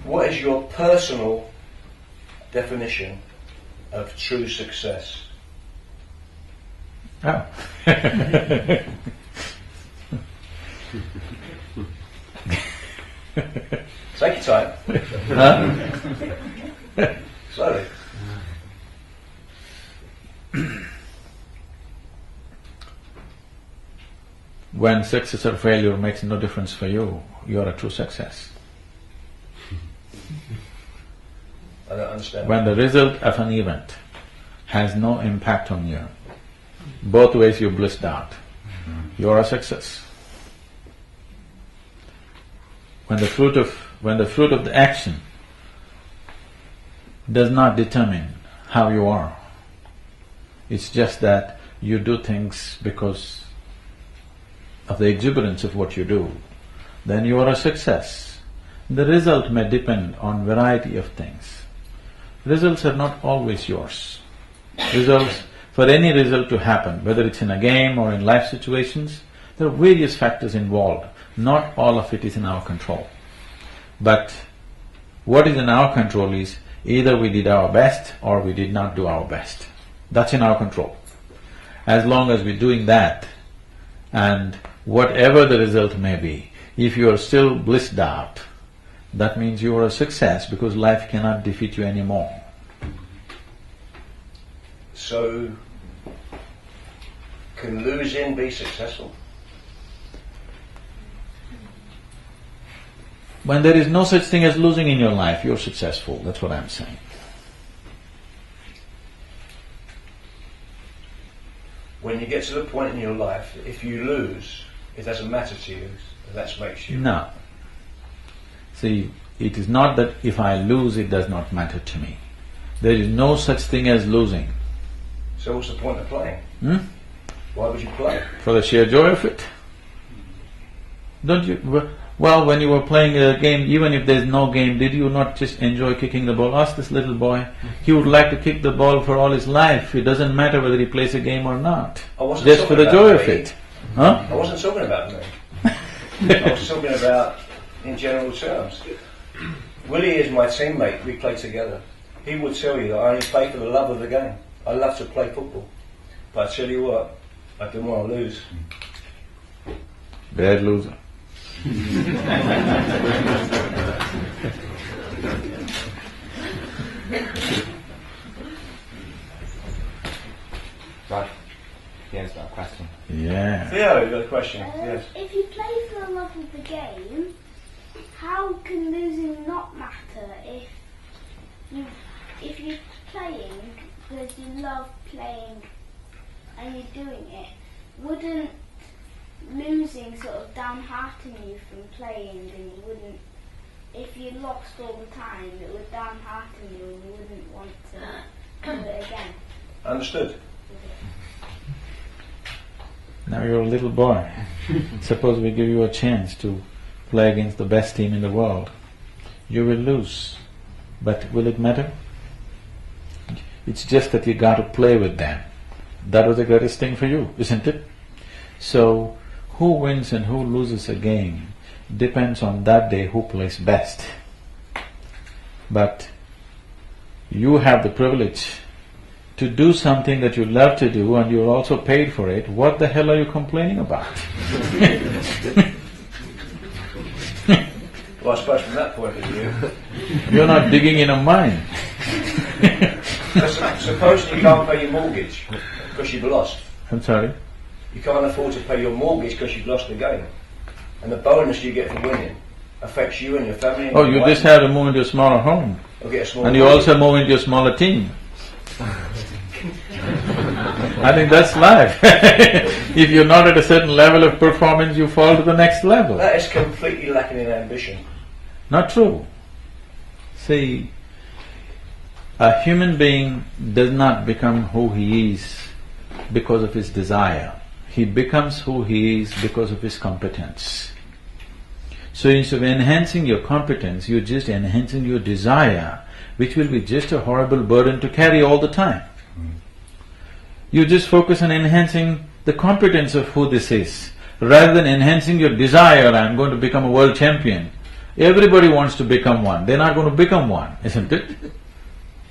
What is your personal definition of true success? Oh. Take your time. Huh? Slowly. When success or failure makes no difference for you, you are a true success. I don't understand. When the result of an event has no impact on you, both ways you blissed out, you are a success. When the fruit of the action does not determine how you are, it's just that you do things because of the exuberance of what you do, then you are a success. The result may depend on variety of things. Results are not always yours. Results, for any result to happen, whether it's in a game or in life situations, there are various factors involved. Not all of it is in our control. But what is in our control is either we did our best or we did not do our best. That's in our control. As long as we're doing that, and whatever the result may be, if you are still blissed out, that means you are a success because life cannot defeat you anymore. So, can losing be successful? When there is no such thing as losing in your life, you're successful, that's what I'm saying. When you get to the point in your life, if you lose, it doesn't matter to you, that makes you… No. See, it is not that if I lose, it does not matter to me. There is no such thing as losing. So what's the point of playing? Why would you play? For the sheer joy of it. Don't you… Well, when you were playing a game, even if there's no game, did you not just enjoy kicking the ball? Ask this little boy, he would like to kick the ball for all his life. It doesn't matter whether he plays a game or not. Just for the joy of it. Huh? I wasn't talking about me. I was talking about in general terms. Willie is my teammate, we play together. He would tell you that I only play for the love of the game. I love to play football. But I tell you what, I didn't want to lose. Bad loser. Right. Here's got a question. Yeah. Theo, you got a question? Yes. If you play for the love of the game, how can losing not matter if you're playing because you love playing and you're doing it? Wouldn't losing sort of downhearten you from playing, and you wouldn't, if you lost all the time, it would downhearten you and you wouldn't want to do it again? Understood. Now you're a little boy. Suppose we give you a chance to play against the best team in the world. You will lose. But will it matter? It's just that you got to play with them. That was the greatest thing for you, isn't it? So, who wins and who loses a game depends on that day who plays best. But you have the privilege to do something that you love to do and you're also paid for it. What the hell are you complaining about? Well, I suppose from that point of view… You're not digging in a mine. Suppose you can't pay your mortgage because you've lost. I'm sorry? You can't afford to pay your mortgage because you've lost the game. And the bonus you get for winning affects you and your family. And Oh, your you wife. just have to move into a smaller home. Or get a small And you mortgage. also move into a smaller team. I think that's life. If you're not at a certain level of performance, you fall to the next level. That is completely lacking in ambition. Not true. See, a human being does not become who he is because of his desire. He becomes who he is because of his competence. So instead of enhancing your competence, you're just enhancing your desire, which will be just a horrible burden to carry all the time. You just focus on enhancing the competence of who this is, rather than enhancing your desire, I'm going to become a world champion. Everybody wants to become one. They're not going to become one, isn't it?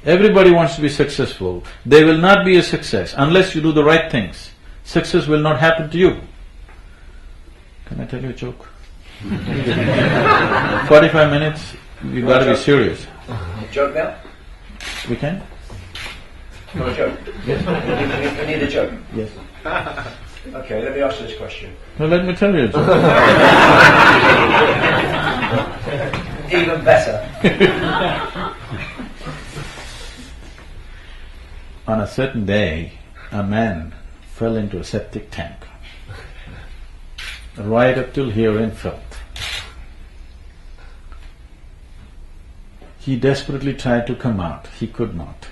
Everybody wants to be successful. They will not be a success unless you do the right things. Success will not happen to you. Can I tell you a joke? 45 minutes, you gotta be serious. Joke now? We can? Got a joke? Yes. You need a joke? Yes. Okay, let me ask you this question. Now let me tell you a joke. Even better. On a certain day, a man fell into a septic tank, right up till here in filth. He desperately tried to come out, he could not.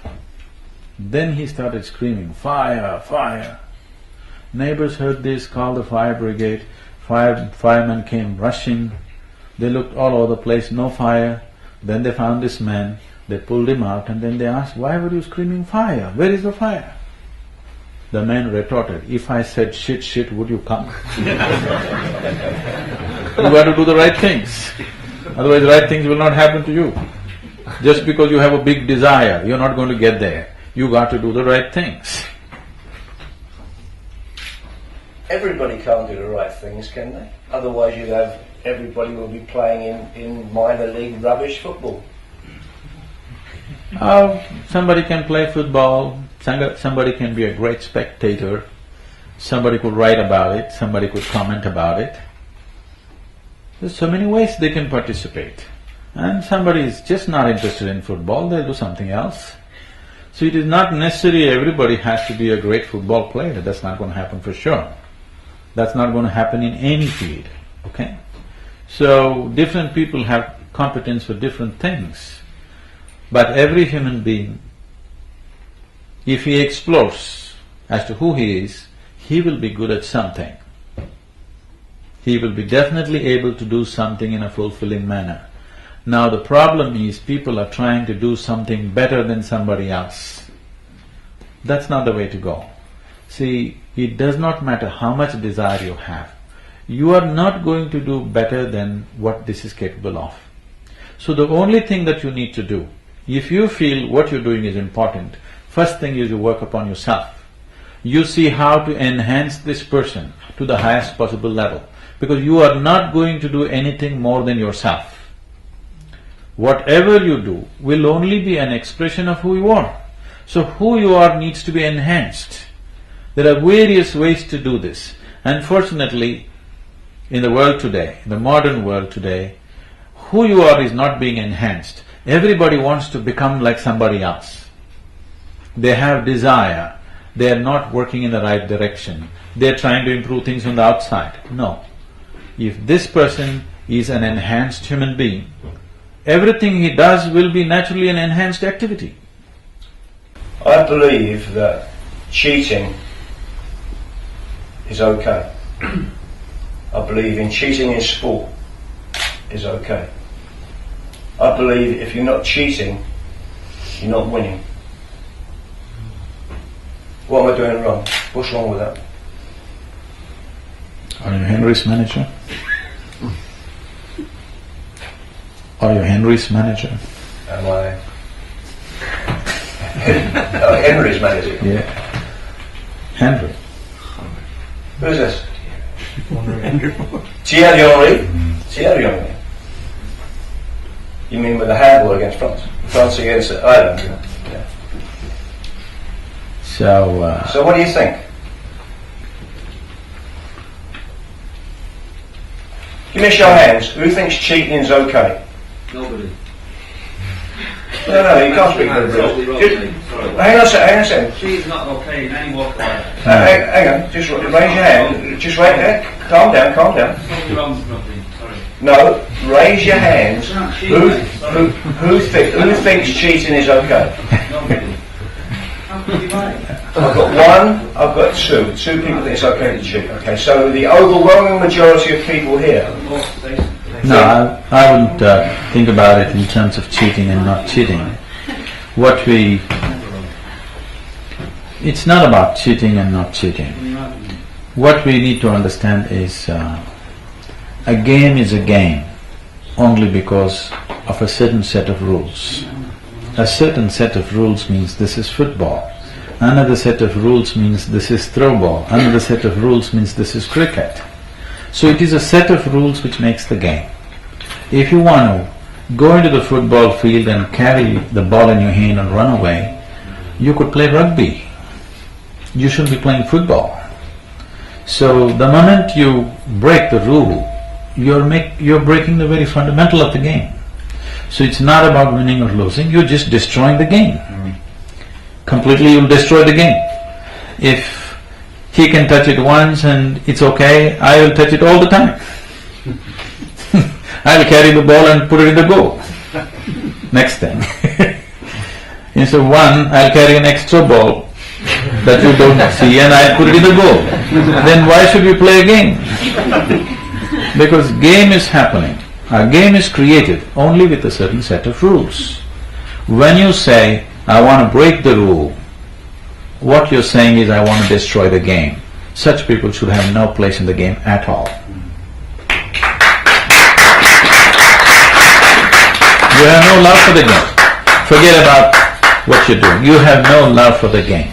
Then he started screaming, "Fire! Fire!" Neighbors heard this, called the fire brigade. Firemen came rushing. They looked all over the place, no fire. Then they found this man, they pulled him out, and then they asked, "Why were you screaming fire? Where is the fire?" The man retorted, "If I said shit, shit, would you come?" You got to do the right things. Otherwise the right things will not happen to you. Just because you have a big desire, you're not going to get there. You got to do the right things. Everybody can't do the right things, can they? Otherwise you'd have everybody will be playing in minor league rubbish football. Somebody can play football, somebody can be a great spectator, somebody could write about it, somebody could comment about it. There's so many ways they can participate. And somebody is just not interested in football, they'll do something else. So it is not necessary everybody has to be a great football player, that's not going to happen for sure. That's not going to happen in any field, okay? So different people have competence for different things. But every human being, if he explores as to who he is, he will be good at something. He will be definitely able to do something in a fulfilling manner. Now the problem is people are trying to do something better than somebody else. That's not the way to go. See, it does not matter how much desire you have. You are not going to do better than what this is capable of. So the only thing that you need to do, if you feel what you're doing is important, first thing is you work upon yourself. You see how to enhance this person to the highest possible level, because you are not going to do anything more than yourself. Whatever you do will only be an expression of who you are. So who you are needs to be enhanced. There are various ways to do this. Unfortunately, in the world today, in the modern world today, who you are is not being enhanced. Everybody wants to become like somebody else. They have desire, they are not working in the right direction. They are trying to improve things on the outside. No. If this person is an enhanced human being, everything he does will be naturally an enhanced activity. I believe that cheating is okay. I believe in cheating in sport is okay. I believe if you're not cheating, you're not winning. What am I doing wrong? What's wrong with that? Are you Henry's manager? Are you Henry's manager? Am I? Oh, Henry's manager. Yeah. Henry. Who's this? Thierry Henry? Thierry Henry. You mean with the handball against France? France against Ireland? Yeah. So what do you think? Give me a show of hands. Who thinks cheating is okay? Nobody. No, you can't speak for everybody. Hang on a second. Cheating's not okay in any walk of life. Hang on, just raise your hand. Just right there. Calm down. Something wrong with nothing, sorry. No, raise your hands. It's not cheating, sorry. Who thinks cheating is okay? Nobody. How could you lie? I've got one, I've got two. Two people think it's okay to cheat. Okay, so the overwhelming majority of people here. no, I wouldn't think about it in terms of cheating and not cheating. It's not about cheating and not cheating. What we need to understand is a game is a game. only because of a certain set of rules. A certain set of rules means this is football. Another set of rules means this is throw ball. Another set of rules means this is cricket. So it is a set of rules which makes the game. If you want to go into the football field and carry the ball in your hand and run away, you could play rugby. You shouldn't be playing football. So the moment you break the rule, you're breaking the very fundamental of the game. So it's not about winning or losing, you're just destroying the game. Completely you'll destroy the game. If he can touch it once and it's okay, I will touch it all the time. I will carry the ball and put it in the goal. Next thing. Instead of one, I'll carry an extra ball that you don't see and I put it in the goal. Then why should we play a game? Because game is happening. A game is created only with a certain set of rules. When you say, I want to break the rule, what you're saying is, I want to destroy the game. Such people should have no place in the game at all. You have no love for the game. Forget about what you're doing. You have no love for the game.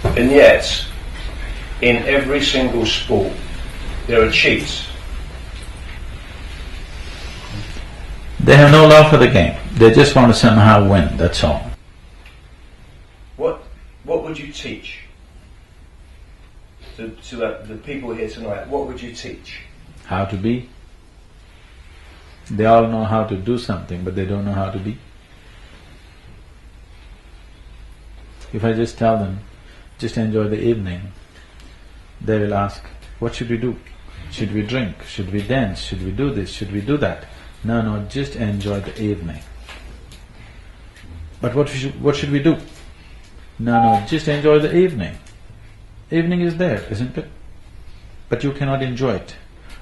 And yet, in every single sport, there are cheats. They have no love for the game. They just want to somehow win, that's all. What would you teach to the people here tonight? What would you teach? How to be. They all know how to do something, but they don't know how to be. If I just tell them, just enjoy the evening, they will ask, what should we do? Should we drink? Should we dance? Should we do this? Should we do that? No, just enjoy the evening. But what should we do? No, just enjoy the evening. Evening is there, isn't it? But you cannot enjoy it.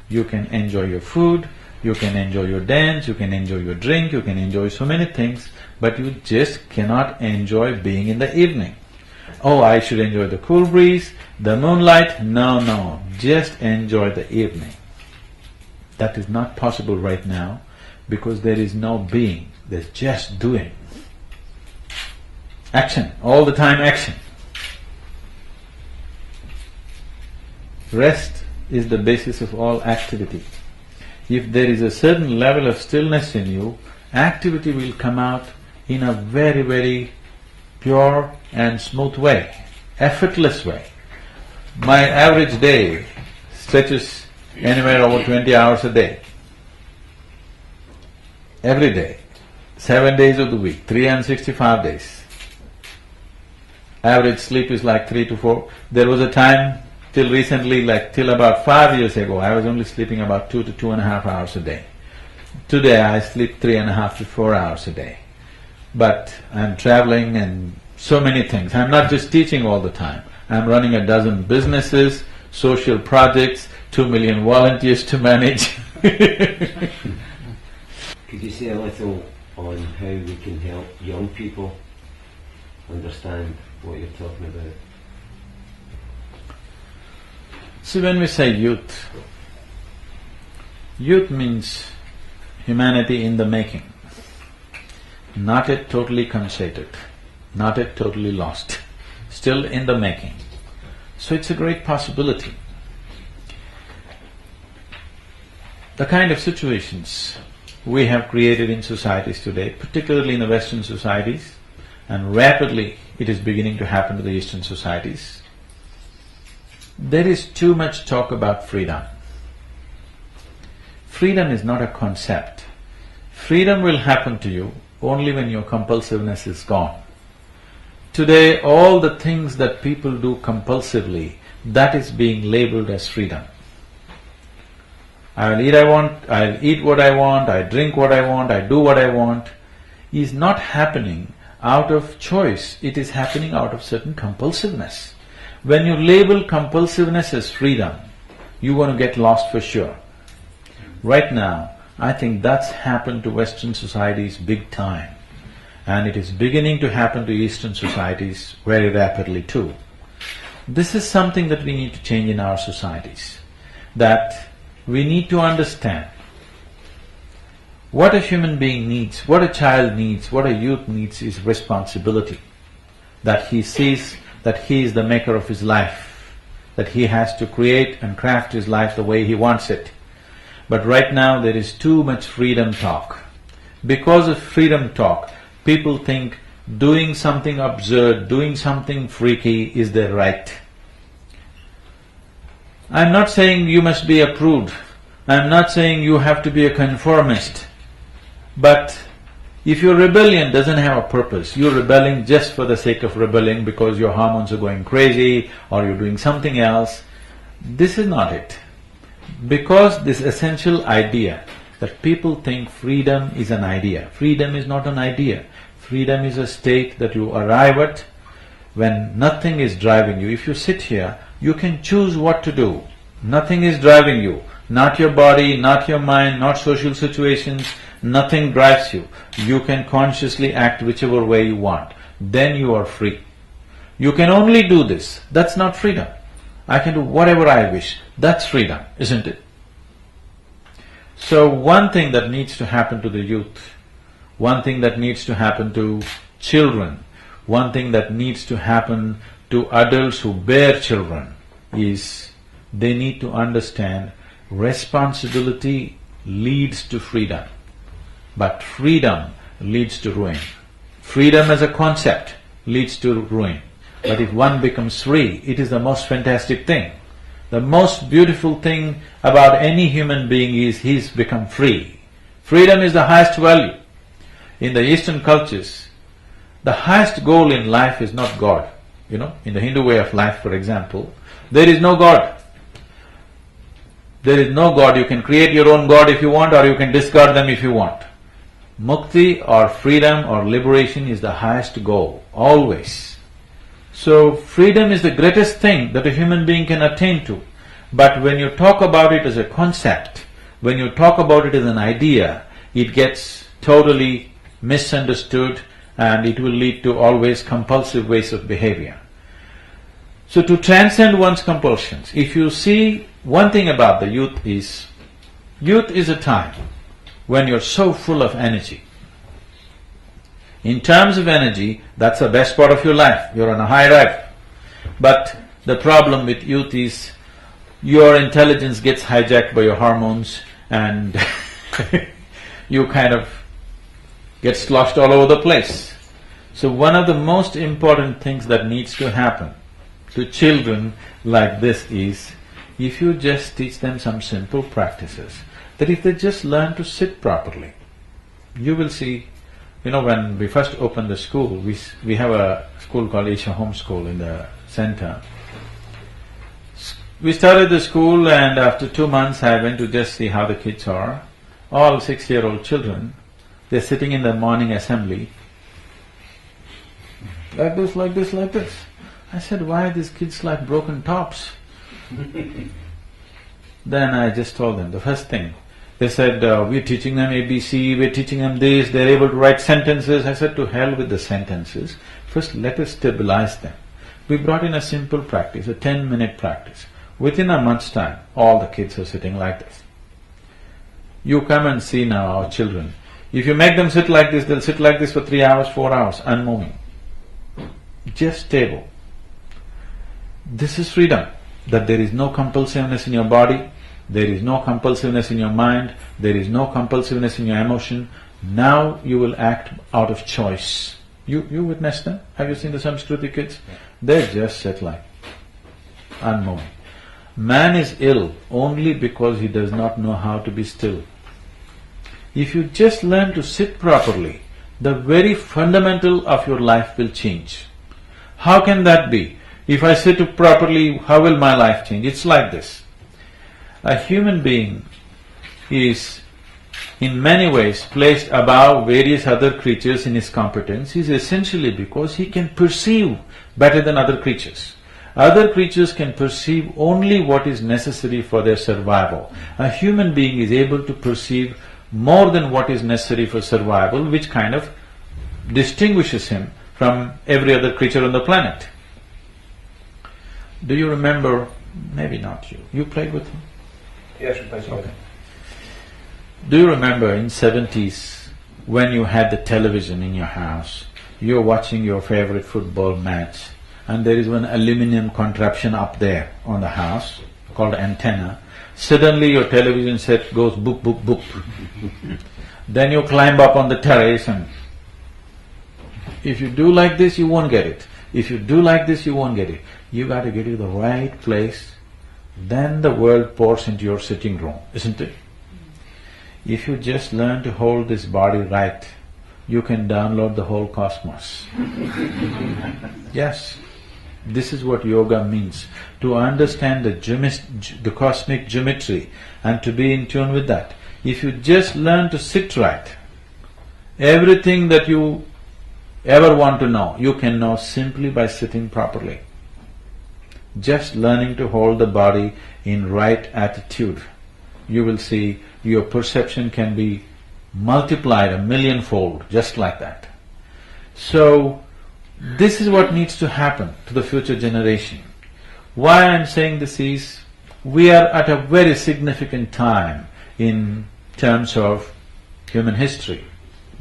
You can enjoy your food, you can enjoy your dance, you can enjoy your drink, you can enjoy so many things, but you just cannot enjoy being in the evening. Oh, I should enjoy the cool breeze, the moonlight. No, just enjoy the evening. That is not possible right now because there is no being, there's just doing. Action, all the time action. Rest is the basis of all activity. If there is a certain level of stillness in you, activity will come out in a very, very pure and smooth way, effortless way. My average day stretches anywhere over 20 hours a day. Every day, 7 days of the week, 365 days. Average sleep is like 3 to 4. There was a time till recently, like till about 5 years ago, I was only sleeping about 2 to 2.5 hours a day. Today I sleep 3.5 to 4 hours a day. But I'm traveling and so many things. I'm not just teaching all the time. I'm running a dozen businesses, social projects, 2 million volunteers to manage. Could you say a little on how we can help young people understand what you're talking about? See, when we say youth, youth means humanity in the making, not yet totally conceited, not yet totally lost, still in the making. So it's a great possibility. The kind of situations we have created in societies today, particularly in the Western societies, and rapidly it is beginning to happen to the Eastern societies, there is too much talk about freedom. Freedom is not a concept. Freedom will happen to you only when your compulsiveness is gone. Today, all the things that people do compulsively, that is being labeled as freedom. I'll eat what I want, I drink what I want, I do what I want, is not happening out of choice, it is happening out of certain compulsiveness. When you label compulsiveness as freedom, you're going to get lost for sure. Right now, I think that's happened to Western societies big time, and it is beginning to happen to Eastern societies very rapidly too. This is something that we need to change in our societies, that we need to understand What a human being needs, what a child needs, what a youth needs is responsibility. That he sees that he is the maker of his life, that he has to create and craft his life the way he wants it. But right now there is too much freedom talk. Because of freedom talk, people think doing something absurd, doing something freaky is their right. I'm not saying you must be a prude. I'm not saying you have to be a conformist. But if your rebellion doesn't have a purpose, you're rebelling just for the sake of rebelling because your hormones are going crazy or you're doing something else, this is not it. Because this essential idea that people think freedom is an idea. Freedom is not an idea. Freedom is a state that you arrive at when nothing is driving you. If you sit here, you can choose what to do. Nothing is driving you. Not your body, not your mind, not social situations. Nothing drives you. You can consciously act whichever way you want. Then you are free. You can only do this. That's not freedom. I can do whatever I wish. That's freedom, isn't it? So one thing that needs to happen to the youth, one thing that needs to happen to children, one thing that needs to happen to adults who bear children is they need to understand responsibility leads to freedom, but freedom leads to ruin. Freedom as a concept leads to ruin. But if one becomes free, it is the most fantastic thing. The most beautiful thing about any human being is he's become free. Freedom is the highest value. In the Eastern cultures, the highest goal in life is not God. In the Hindu way of life, for example, there is no God. There is no God. You can create your own God if you want, or you can discard them if you want. Mukti or freedom or liberation is the highest goal, always. So, freedom is the greatest thing that a human being can attain to. But when you talk about it as a concept, when you talk about it as an idea, it gets totally misunderstood and it will lead to always compulsive ways of behavior. So to transcend one's compulsions, if you see one thing about the youth is a time when you're so full of energy. In terms of energy, that's the best part of your life, you're on a high drive. But the problem with youth is your intelligence gets hijacked by your hormones and you kind of get sloshed all over the place. So one of the most important things that needs to happen to children like this is, if you just teach them some simple practices, that if they just learn to sit properly, you will see. When we first opened the school, we have a school called Isha Home School in the center. We started the school, and after 2 months I went to just see how the kids are. All 6-year-old children, they're sitting in the morning assembly, like this, like this, like this. I said, why are these kids like broken tops? Then I just told them, the first thing, they said, we're teaching them ABC, we're teaching them this, they're able to write sentences. I said, to hell with the sentences. First let us stabilize them. We brought in a simple practice, a 10-minute practice. Within a month's time, all the kids are sitting like this. You come and see now our children. If you make them sit like this, they'll sit like this for 3 hours, 4 hours, unmoving. Just stable. This is freedom, that there is no compulsiveness in your body, there is no compulsiveness in your mind, there is no compulsiveness in your emotion. Now you will act out of choice. You witnessed them? Have you seen the Samskruti kids? They just sit like unmoving. Man is ill only because he does not know how to be still. If you just learn to sit properly, the very fundamental of your life will change. How can that be? If I sit properly, how will my life change? It's like this. A human being is in many ways placed above various other creatures in his competence is essentially because he can perceive better than other creatures. Other creatures can perceive only what is necessary for their survival. A human being is able to perceive more than what is necessary for survival, which kind of distinguishes him from every other creature on the planet. Do you remember, maybe not you, you played with him? Yes, we played together. Do you remember in 70s when you had the television in your house, you're watching your favorite football match and there is one aluminum contraption up there on the house called antenna. Suddenly your television set goes boop, boop, boop. Then you climb up on the terrace and if you do like this, you won't get it. If you do like this, you won't get it. You got to get to the right place, then the world pours into your sitting room, isn't it? If you just learn to hold this body right, you can download the whole cosmos. Yes, this is what yoga means. To understand the cosmic geometry and to be in tune with that. If you just learn to sit right, everything that you ever want to know, you can know simply by sitting properly. Just learning to hold the body in right attitude, you will see your perception can be multiplied 1,000,000-fold, just like that. So, this is what needs to happen to the future generation. Why I'm saying this is, we are at a very significant time in terms of human history,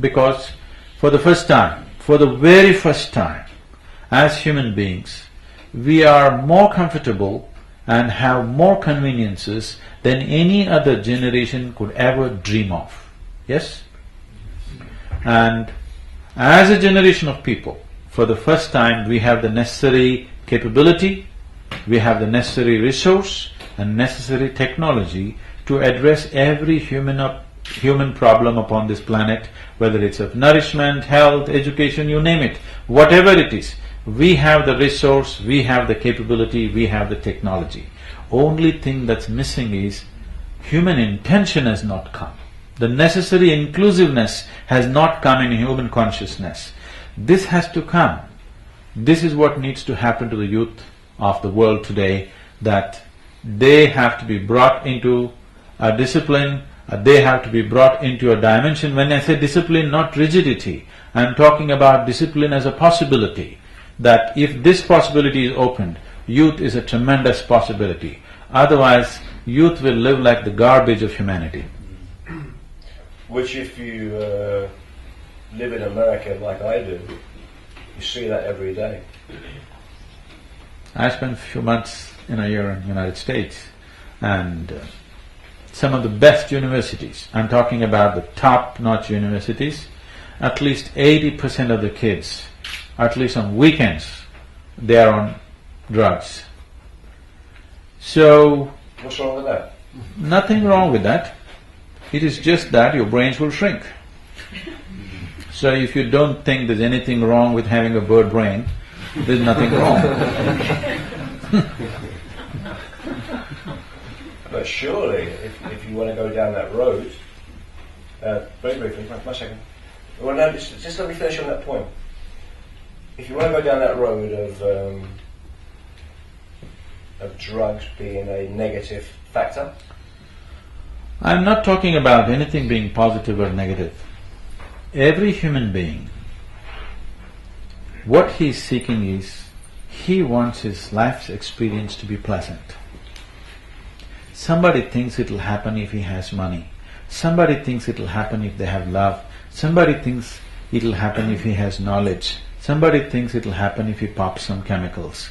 because for the first time, for the very first time, as human beings, we are more comfortable and have more conveniences than any other generation could ever dream of. Yes? And as a generation of people, for the first time we have the necessary capability, we have the necessary resource and necessary technology to address every human problem upon this planet, whether it's of nourishment, health, education, you name it, whatever it is. We have the resource, we have the capability, we have the technology. Only thing that's missing is human intention has not come. The necessary inclusiveness has not come in human consciousness. This has to come. This is what needs to happen to the youth of the world today, that they have to be brought into a discipline, they have to be brought into a dimension. When I say discipline, not rigidity, I'm talking about discipline as a possibility, that if this possibility is opened, youth is a tremendous possibility. Otherwise, youth will live like the garbage of humanity. Which if you live in America like I do, you see that every day. I spent a few months in a year in the United States, and some of the best universities, I'm talking about the top-notch universities, at least 80% of the kids, at least on weekends, they are on drugs. So, what's wrong with that? Nothing wrong with that. It is just that your brains will shrink. So if you don't think there's anything wrong with having a bird brain, there's nothing wrong. But surely, if you want to go down that road, very briefly, one second. Well, no, just let me finish on that point. If you want to go down that road of drugs being a negative factor, I'm not talking about anything being positive or negative. Every human being, what he is seeking is, he wants his life's experience to be pleasant. Somebody thinks it'll happen if he has money. Somebody thinks it'll happen if they have love. Somebody thinks it'll happen if he has knowledge. Somebody thinks it'll happen if he pops some chemicals.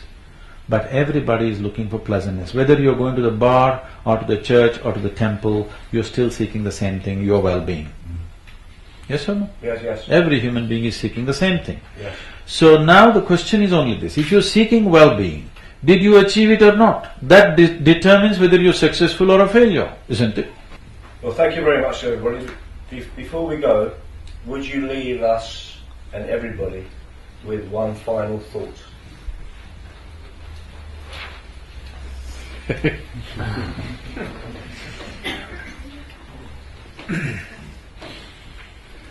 But everybody is looking for pleasantness. Whether you're going to the bar or to the church or to the temple, you're still seeking the same thing, your well-being. Yes or no? Yes, yes. Every human being is seeking the same thing. Yes. So now the question is only this: if you're seeking well-being, did you achieve it or not? That determines whether you're successful or a failure, isn't it? Well, thank you very much, everybody. Before we go, would you leave us and everybody with one final thought?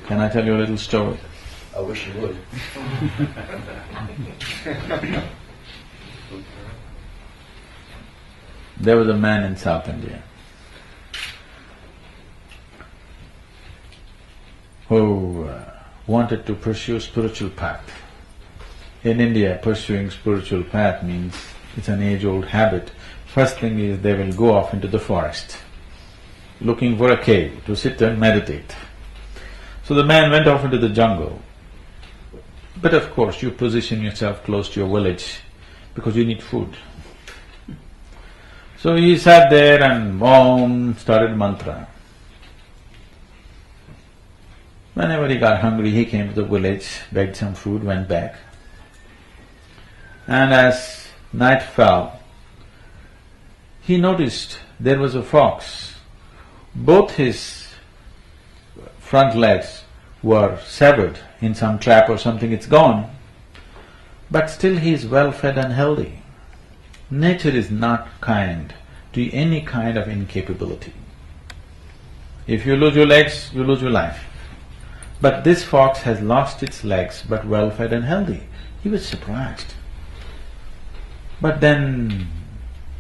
Can I tell you a little story? I wish you would. There was a man in South India who wanted to pursue spiritual path. In India, pursuing spiritual path means it's an age-old habit. First thing is they will go off into the forest. looking for a cave to sit and meditate. So the man went off into the jungle. But of course you position yourself close to your village because you need food. So he sat there and started mantra. Whenever he got hungry, he came to the village, begged some food, went back. And as night fell, he noticed there was a fox. Both his front legs were severed in some trap or something, it's gone. But still he is well fed and healthy. Nature is not kind to any kind of incapability. If you lose your legs, you lose your life. But this fox has lost its legs but well fed and healthy. He was surprised. But then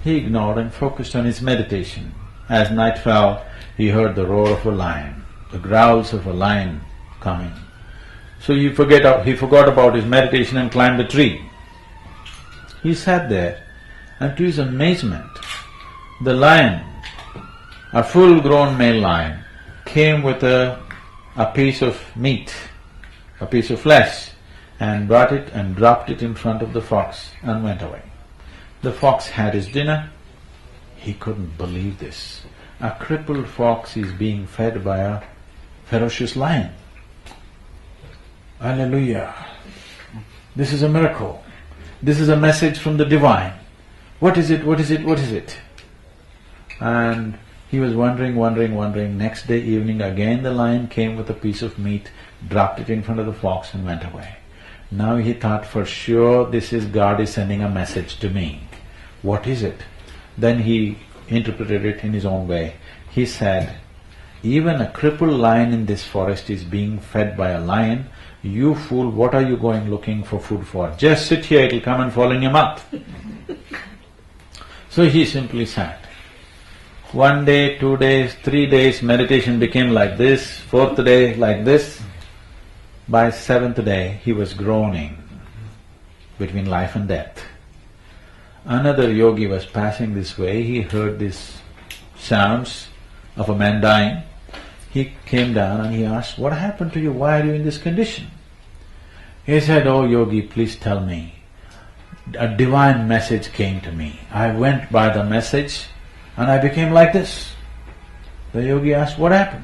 he ignored and focused on his meditation. As night fell, he heard the roar of a lion, the growls of a lion coming. So he forgot about his meditation and climbed a tree. He sat there, and to his amazement, the lion, a full-grown male lion, came with a piece of meat, a piece of flesh, and brought it and dropped it in front of the fox and went away. The fox had his dinner. He couldn't believe this. A crippled fox is being fed by a ferocious lion. Hallelujah! This is a miracle. This is a message from the divine. What is it? What is it? What is it? And he was wondering. Next day evening again the lion came with a piece of meat, dropped it in front of the fox and went away. Now he thought, for sure this is God is sending a message to me. What is it? Then he interpreted it in his own way. He said, even a crippled lion in this forest is being fed by a lion. You fool, what are you going looking for food for? Just sit here, it'll come and fall in your mouth. So he simply sat. 1 day, 2 days, 3 days, meditation became like this, 4th day like this. By 7th day, he was groaning between life and death. Another yogi was passing this way, he heard these sounds of a man dying. He came down and he asked, what happened to you? Why are you in this condition? He said, oh yogi, please tell me. A divine message came to me. I went by the message and I became like this. The yogi asked, what happened?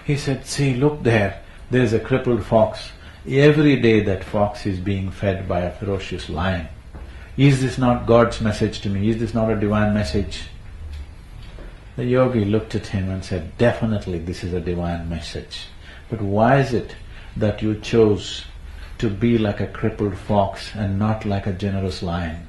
He said, see, look there, there's a crippled fox. Every day that fox is being fed by a ferocious lion. Is this not God's message to me? Is this not a divine message? The yogi looked at him and said, definitely this is a divine message. But why is it that you chose to be like a crippled fox and not like a generous lion?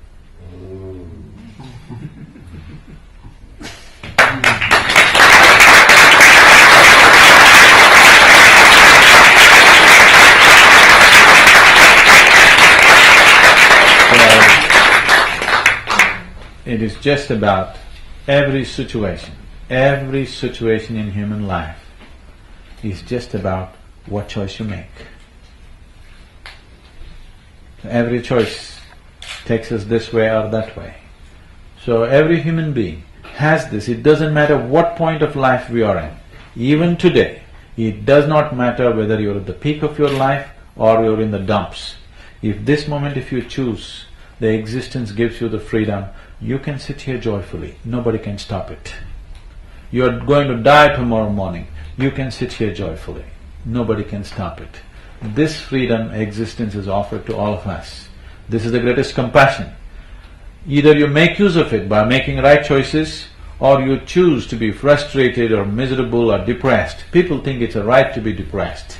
It is just about every situation in human life is just about what choice you make. Every choice takes us this way or that way. So every human being has this. It doesn't matter what point of life we are in. Even today, it does not matter whether you're at the peak of your life or you're in the dumps. If this moment, if you choose, the existence gives you the freedom, you can sit here joyfully. Nobody can stop it. You're going to die tomorrow morning. You can sit here joyfully. Nobody can stop it. This freedom existence is offered to all of us. This is the greatest compassion. Either you make use of it by making right choices, or you choose to be frustrated or miserable or depressed. People think it's a right to be depressed.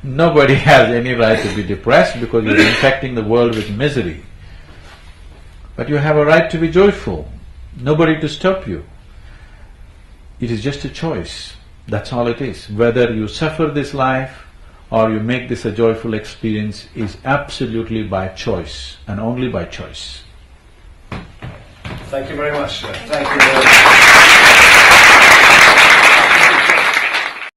Nobody has any right to be depressed because you're infecting the world with misery. But you have a right to be joyful. Nobody to stop you. It is just a choice. That's all it is. Whether you suffer this life or you make this a joyful experience is absolutely by choice and only by choice. Thank you very much, sir. Thank you very much.